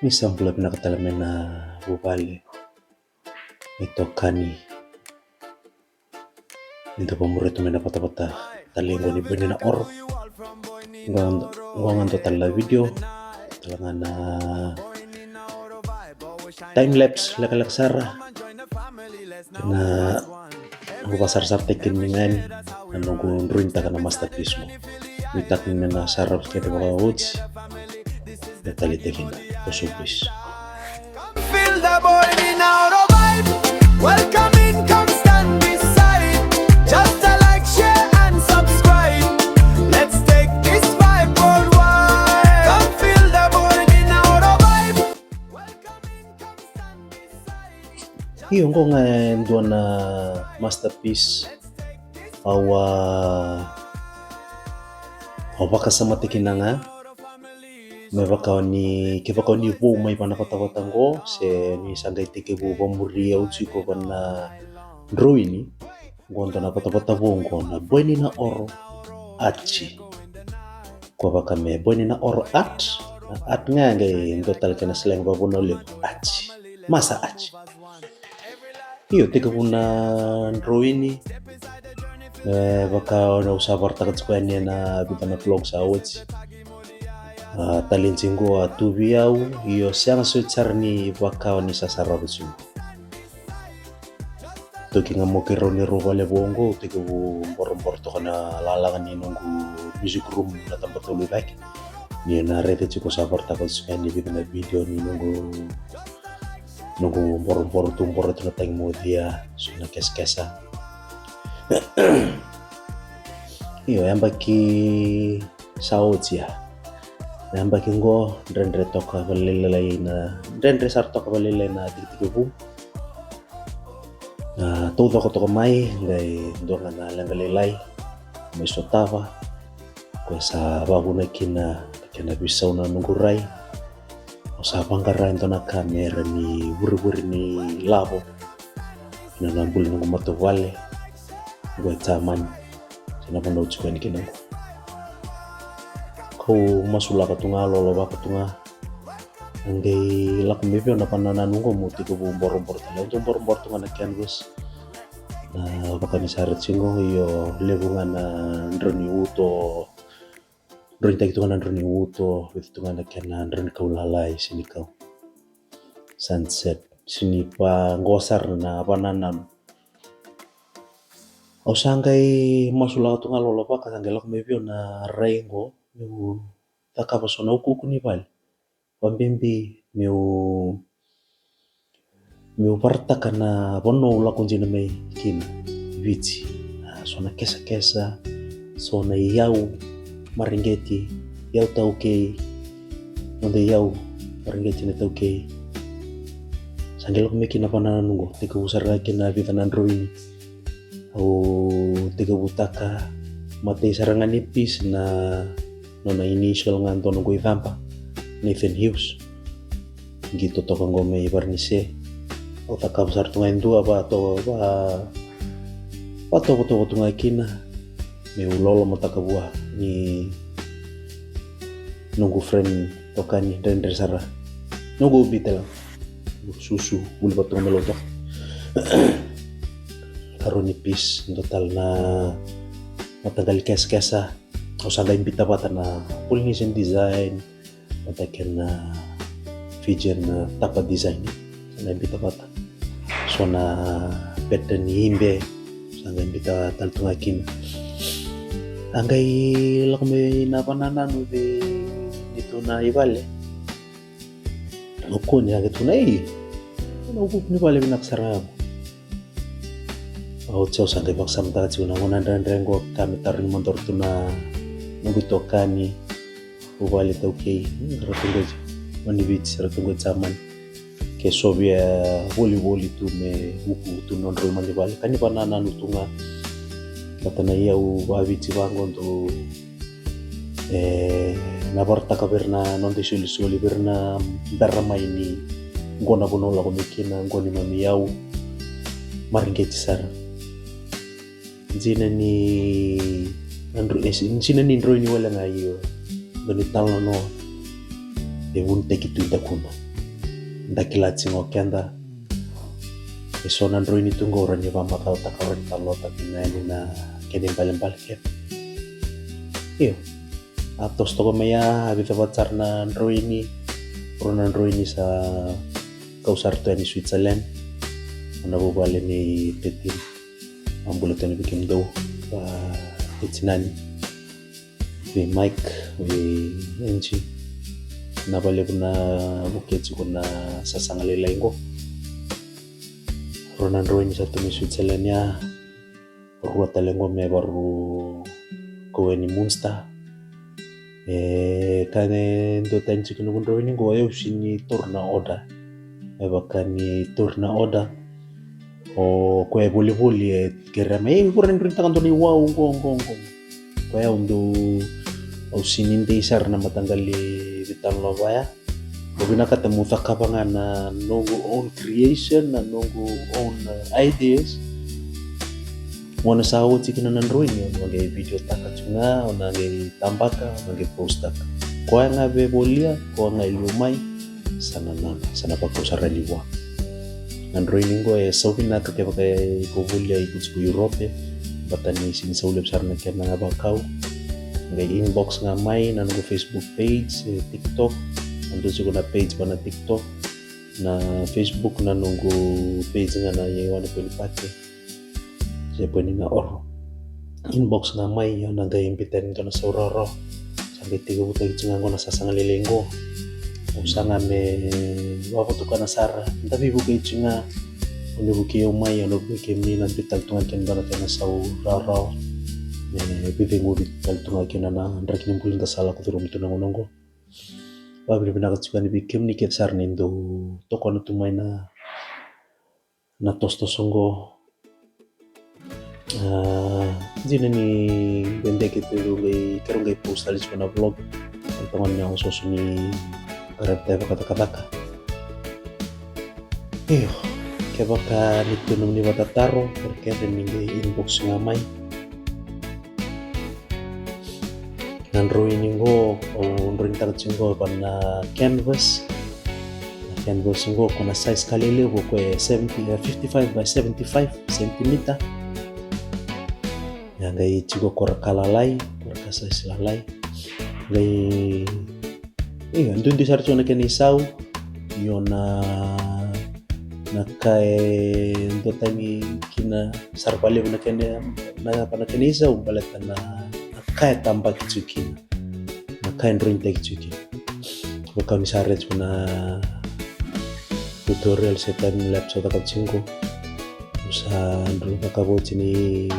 Isang pula pinakatalamin na bubali itokani into pamurito may napatapata talingo ni Beni na oro nguangan total la video talangan na time lapse lakalak sara na pasar tekin dengan nunggu rinta kana masterpiece mo witak na sarap kaya mga woods na talitekin posupis. Feel the boy in our vibe. Welcome in, come stand beside. Just a like, share and subscribe. Let's take this vibe worldwide. Come feel the boy in our vibe. Welcome in, come stand beside. Hiyo ngo nga ndo na masterpiece awa kasama tekin na nga kipakaw ni po may panakota-kota ngo se ni sanday tike po pamuria utsiko pa na drawing ngonto na pata-pata po na bueni na oro achi kwa baka me bueni na oro at nga ngay total ka na silang babuno ulit achi masa achi hiyo tike po na drawing baka na usapar takat square niya na bita na vlog sa awards talinzingo atubi au iyo siang suicar ni wakao ni sasarabu siu toki nga mokero ni robale bongo tiki bu mbor to kana lalangan ni nunggu music room na tempat tulu baik ni na rete chiko sapor takot suka ni bikin video ni nunggu mbor tumpor itu natang mo dia suna kes-kesa iyo yang baki saots ya namba kingo rendre toka balilay na rendre sar toka balilay na tigtigibu todo ko to may ngay donga na langalilay may sotava ko sa bago na kina bisaw na nunguray o sa pangkaray to na kamera ni buri ni labo na nambul ng matawale ko taman sinapanood ko ni kinang kau masula katunga lolo ba katunga angay lakum bibyo na pananan ko muti ko bombor tala untuk bombor tunga na canvas na baka ni sarat singo iyo lebungan na drone uto drone tag tunga na drone uto with tunga na kana drone kaulalay sini kau sunset sini pa ngosar na pananan o sangay masula katunga lolo ba kasangay lakum bibyo na raingo meu takapa sona ukuku ni pale wambimbi meu partaka na bono ula kunjina mai kina viti sona kesa sona yau maringeti yau tauke onde yau maringeti na tauke sangelo kumekina pana nungo tika usara kina vita nandroini au tika butaka mate sarangan nipis na nona initial nganto nunggu ivampa Nathan Hughes gitu toko ngome barnise o taka besar tungai dua apa toko tungai kina me ulolo mo taka buah ni nunggu friend tokani dan dari sara nunggu bitel susu uli patung melotok karo nipis total na matagal kes-kesa o sangga impita bata na Polynesian design matakan na Fijian tapa design sangga impita bata so na peta ni himbe sangga impita taltungakin angay lakme na pananan ube dito na ibale uko niya gitu na uko ni bale binaksarabo Otso sa tebak samta tsuna ngonandran rengo kami tarin motor tuna nubitokani ubali tauke ratungoj mani beach ratungoj zaman ke sobia volleyball tu me buku tu non roman di bali kani panana nutunga katana ia u babici bangon tu na porta caverna non di soli berna darama ini ngona bonola ko mikina ngoni mamiau maringeti sara Sina ni Andrew sina ni Andrew ni wala ngayo ganit talo no evun tekituita kuna ndakilatsi ngokenda isona ndroini tungora ni vama ka utakawra talota pinani na kene mbali ke iyo atos to meya abita batarna ndroini rona ndroini sa kausar to ni Switzerland na bobale ni tetin ambula tani bikin do itinani we Mike we enji na bale kuna buketi kuna sasangalela ingo rona ndroini sa to ni Switzerland ya ruota lengo me baru koweni Munster kane ndo tanchi kino ndroini ngo yo shini torna order evakani torna order o kwe boli kerame kurendri takandoni wow ngo kaya undo au sinindi sarna matangali vitan lovaya bobina kata muthakabanga na nongo own creation na nongo own ideas wana sawo tikina na ndroini wange video takachunga wange tambaka wange postaka kwa ngabe bolia kwa ngailumai sana pakusara liwa ndroini ngo vinaka ke baka kovulia ikutsku Europe batani sin saule besarna ke na bakau ngai inbox ngamai na ngo Facebook page TikTok ando sigo na page bana TikTok na Facebook na nongo page ngana yewana pelipate Japani na oro inbox ngamai yana ngai impitan ndo na sauraro sampai 3 buta icungango na sasangalelenggo usanga me wabutuka na sara tapi buka icunga oni buki omai ono buki mina bital tunga ken bana tena sauraro bebe ngudi bital tunga ken na ndrak nimpulin ta sala kuturo mituna ngonongo babri bina katsukani bikem ni ket sarni ndo toko na tumai na tosto songo jina ni bendeke tu ngai kero ngai post ali na vlog tangan yang sosuni karate kata-kata iyo kebaka nito nung ni watataro perkede ningai inbox ngamai nandroini ngo o nrintar chingo bana canvas ngo kuna size kalile ko 55 by 75 cm ngai chigo korakalalai korakasa silalai ngai ndundi sarcho na keni sau yona nakai ndotani kina sarpale na kene na pana keni sau baleta na nakai tamba kichukina nakai ndrinta kichukina baka misarech na tutorial setan lab sa takachingo sa ndro nakaboti ni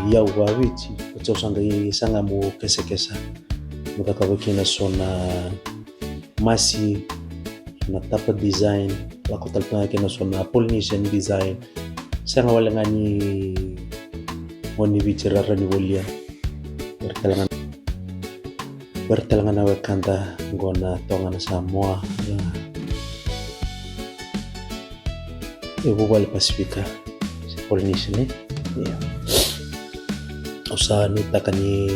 yau wawichi uchosanga isanga mu kesa mutakabaki na sona masi na tapa design lako talpanga kina sona Polynesian design sanga wala ngani moni bicara rani bolia bertalangan na wakanda ngona tonga na Samoa bali Pasifika Polynesian yeah. Usa nitakani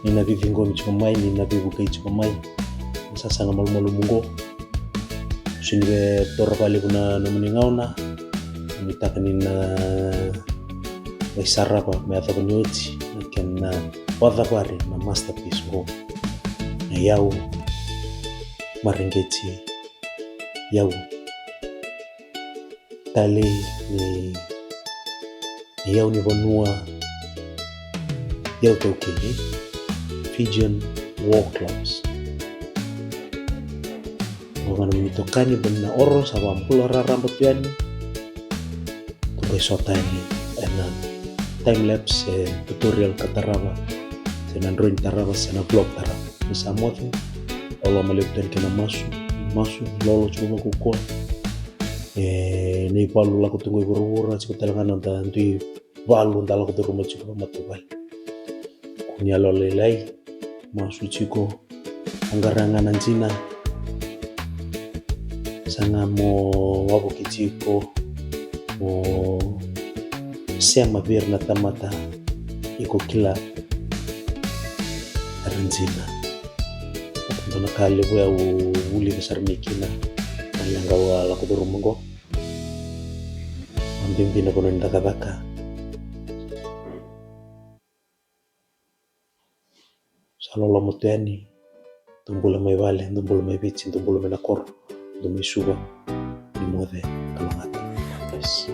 na vivingo michomai ni nabibuka ichomai sasa nga malumalu mungo shinwe torapale kuna nomuningaona nitakani na waisarapa meatha konyoti na wadhabari na masterpiece ngo na yau maringeti yau tali ni yau ni vanua yau tokeni Fijian War Clubs wangan mitokani benda oro sawa mpula rambut piani tukai sotani enan time lapse tutorial kataraba senan drawing taraba sena vlog taraba bisa moto olo malipten kena masu lolo cuma kuko nei palu laku tunggu buru-buru ciko telangan nonton tui balu ndala ku rumah ciko matubai kunya lolelai masu ciko anggarangan anjina sanga mo wabu kichiko mo sema birna tamata iko kila aranjina sona kale we au uli besar mikina malanga wala kudurumungo ambimbina kono ndakadaka salolo muteni tumbula mai vale tumbula mai bici tumbula mai nakor tumbula suba di mode kalangata yes.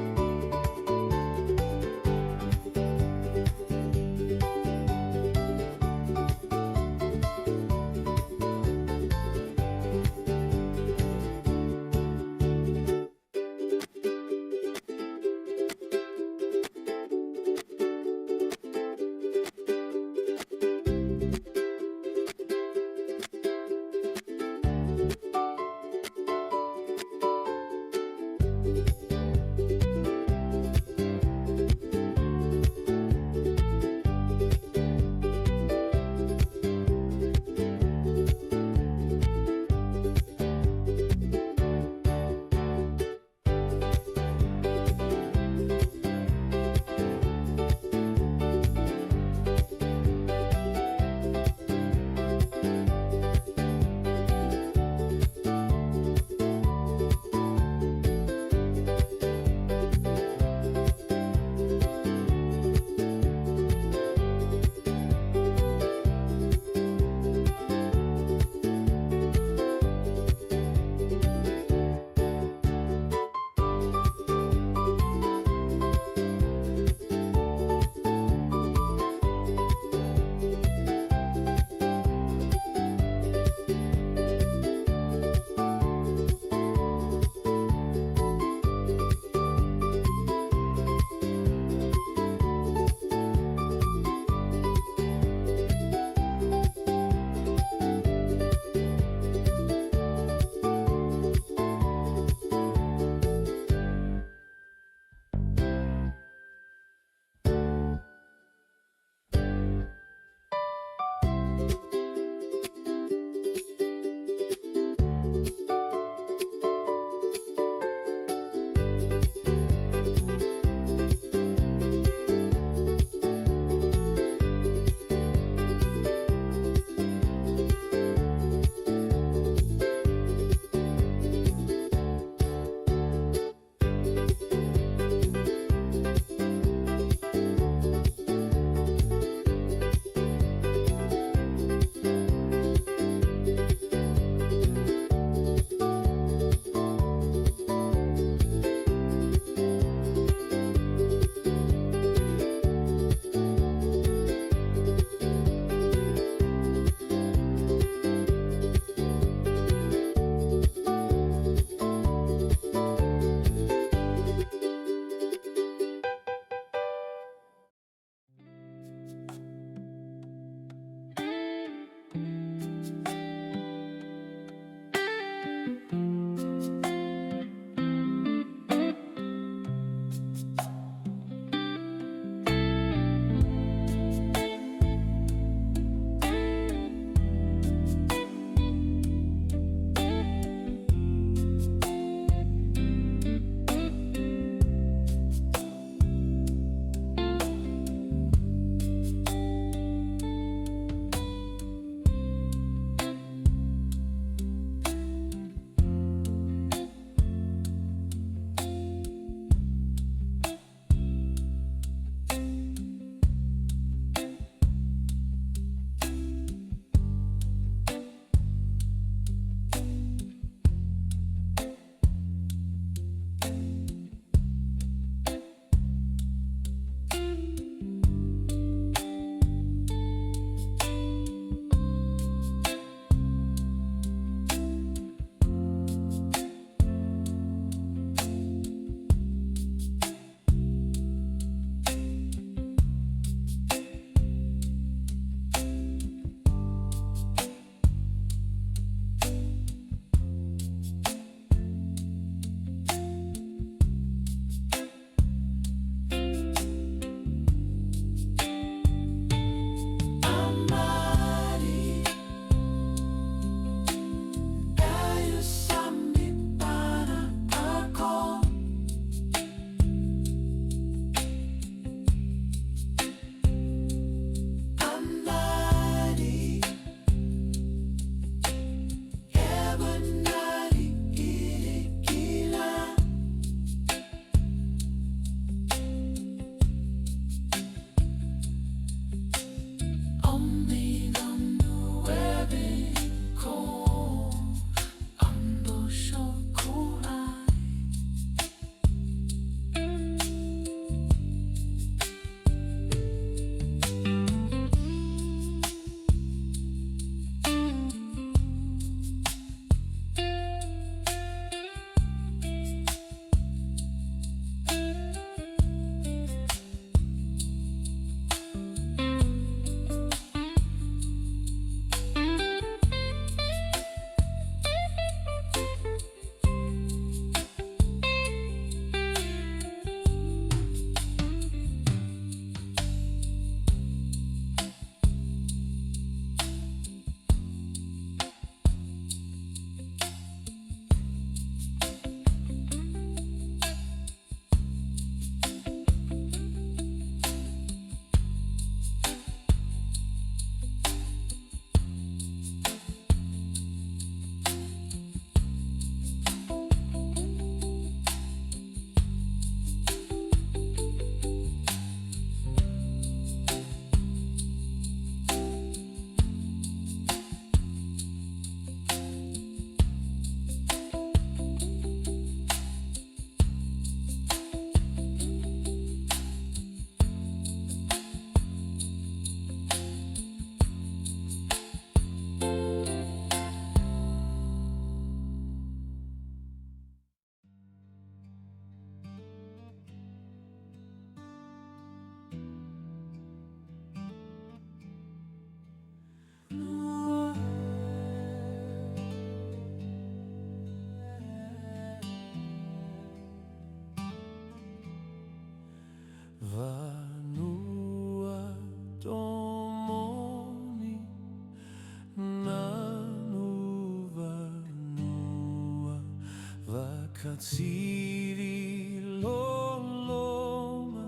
katsiri loloma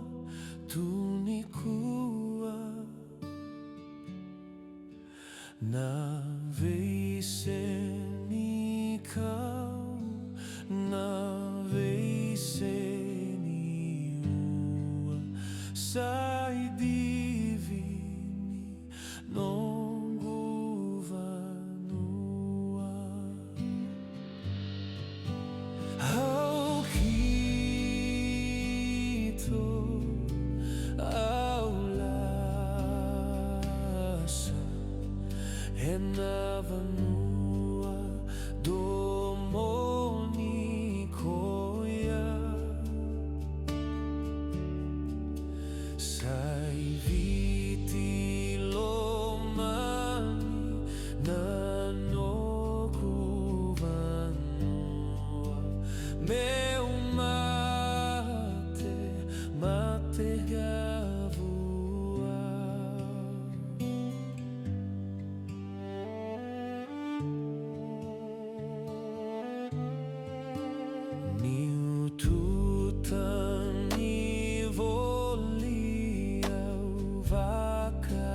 tunikua na veiseni kau na veiseni ua sai divini nonguvanua au kito au lasa enavanua domoni koya sai viti lomani nanokuvanua meu mate gavua niututani volia vakananuma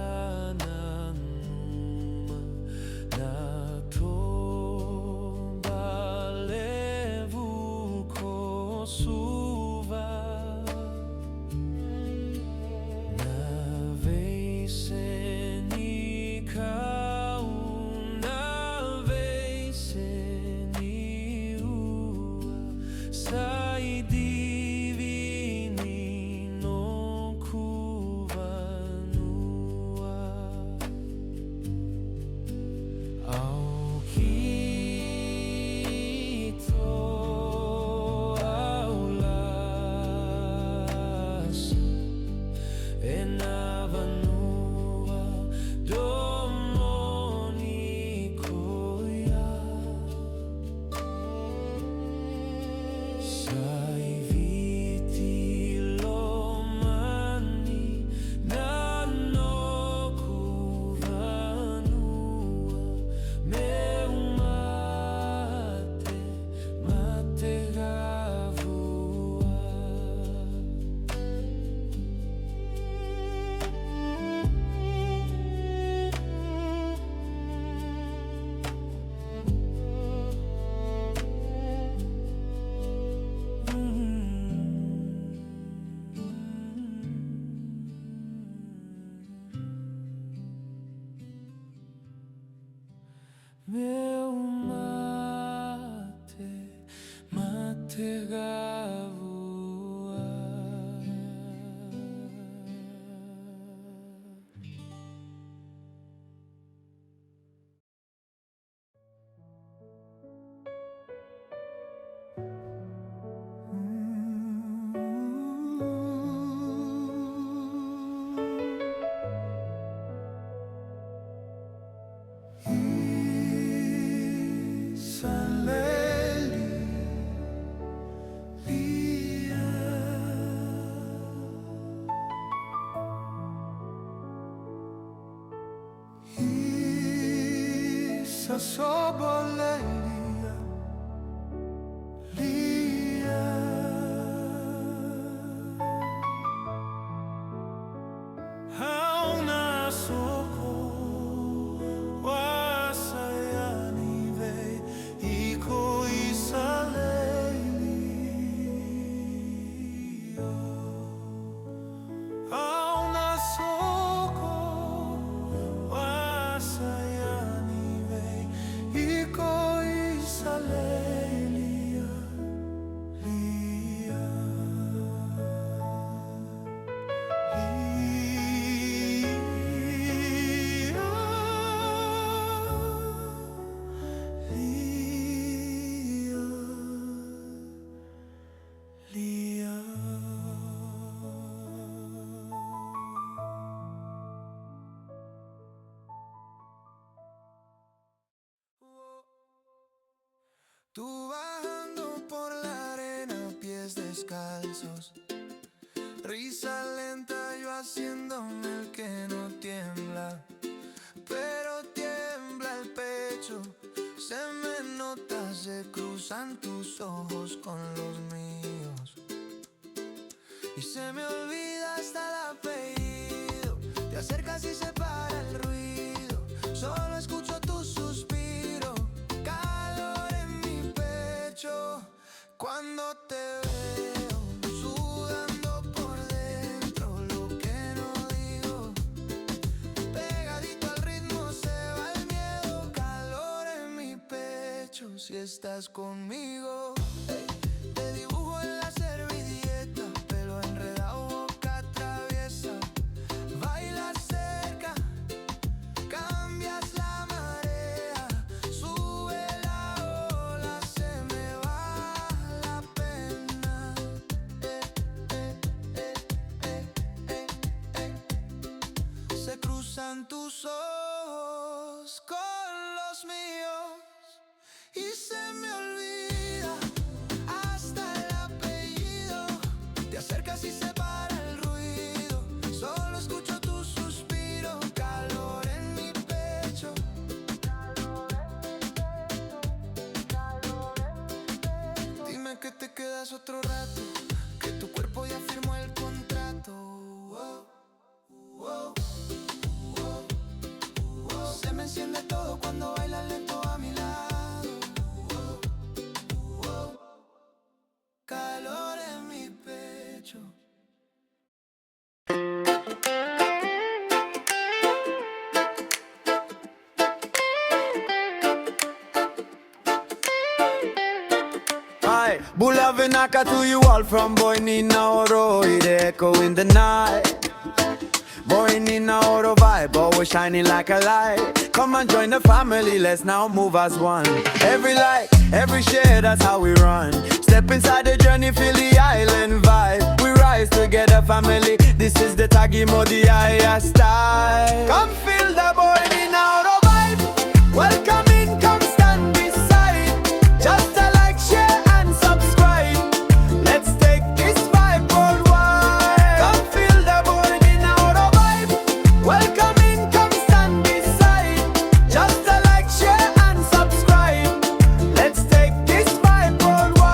na tomba levu kosuva na veiseni kau na veiseni ua sai divini nonkuvanua au kito au lasa enavanua domoni koya sai viti lomani nanokuvanua meu mate gavua meu mate gavua. Sobolelia lia hauna soko wasayani ve iko isalelia hauna soko wasayani ve iko isalelia lia lia Tú bajando por la arena, pies descalzos, risa lenta, yo haciéndome el que no tiembla, pero tiembla el pecho Se me nota, se cruzan tus ojos con los míos y se me olvida hasta el apellido. Te acercas y se para el ruido. Solo escucho tu suspiro, calor en mi pecho. Cuando te veo sudando por dentro, lo que no digo, pegadito al ritmo se va el miedo, calor en mi pecho. Si estás conmigo, te dibujo en la servilleta, pelo enredado, boca traviesa. Bailas cerca, cambias la marea, sube la ola, se me va la pena. Se cruzan tus ojos con los míos y se me olvida hasta el apellido. Te acercas y se para el ruido. Solo escucho tu suspiro, calor en mi pecho. Dime que te quedas otro rato, que tu cuerpo ya firmó el contrato. Se me enciende todo cuando bailas lento a mi lado. Calor en mi pecho. Bula, vinaka to you all from Boy Nina Oro, it echo in the night. Boy Nina Oro vibe, always shining like a light. Come and join the family, let's now move as one. Every light, every share, that's how we run. Step inside the journey, feel the island vibe. We rise together, family, this is the Tagi Modi style. Come feel the Boy Nina Oro vibe. Welcome in, come stand beside. Just a like, share and subscribe. Let's take this vibe worldwide. Come feel the Boy Nina Oro vibe. Welcome in, come stand beside. Just a like, share and subscribe. Let's take this vibe worldwide.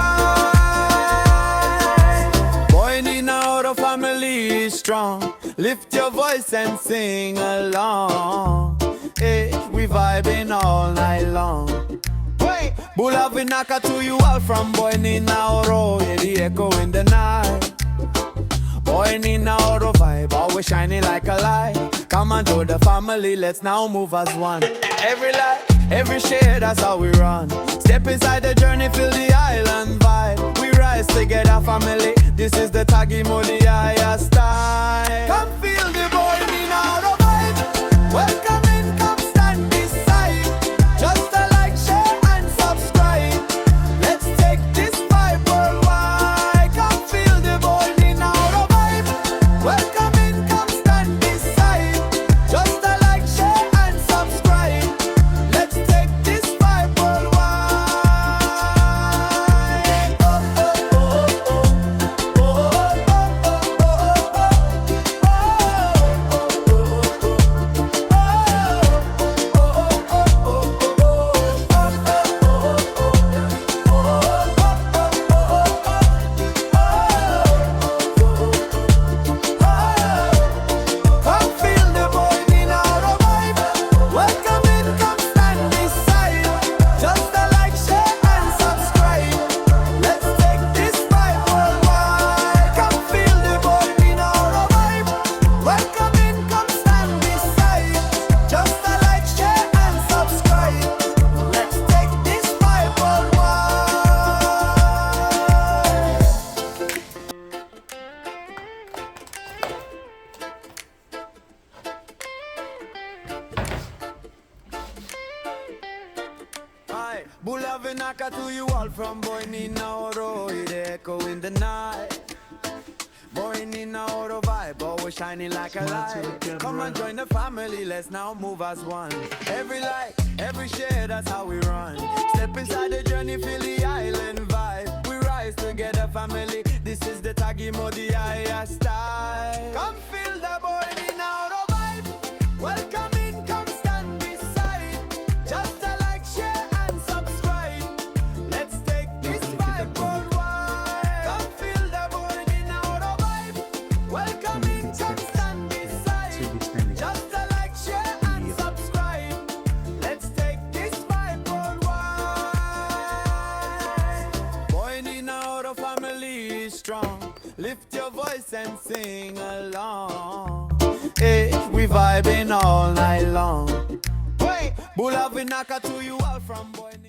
Boy Nina Oro family is strong. Lift your voice and sing along. Hey, we vibing all night long. Bula, vinaka to you all from Boy Nina Oro, yeah, the echo in the night. Boy Nina Oro vibe, always shining like a light. Come and join the family, let's now move as one. Every light, every share, that's how we run. Step inside the journey, feel the island vibe. We rise together, family, this is the Tagi Modi style. Come feel the Boy Nina Oro vibe. Welcome in, come stand beside. Just a like, share and subscribe. Let's take this vibe worldwide. Come feel the Boy Nina Oro vibe. Welcome in, come stand beside. Just a like, share and subscribe. Let's take this vibe worldwide. Come feel the Boy Nina Oro vibe. Welcome in, come stand beside. Just a like, share and subscribe. Let's take this vibe worldwide. Come feel the Boy Nina Oro vibe. Welcome in, come stand beside. Just a like, share and subscribe. Let's take this vibe worldwide. Bula, vinaka to you all from Boy Nina Oro, it echo in the night. Boy Nina Oro vibe, always shining like a light. Come and join the family, let's now move as one. Every light, every share, that's how we run. Step inside the journey, feel the island vibe. We rise together, family, this is the Tagi Modi style. Come feel the Boy Nina Oro vibe. Welcome in, come stand beside. Just a like, share and family is strong. Lift your voice and sing along. Hey, we vibing all night long. Hey, Bula vinaka to you all from boy.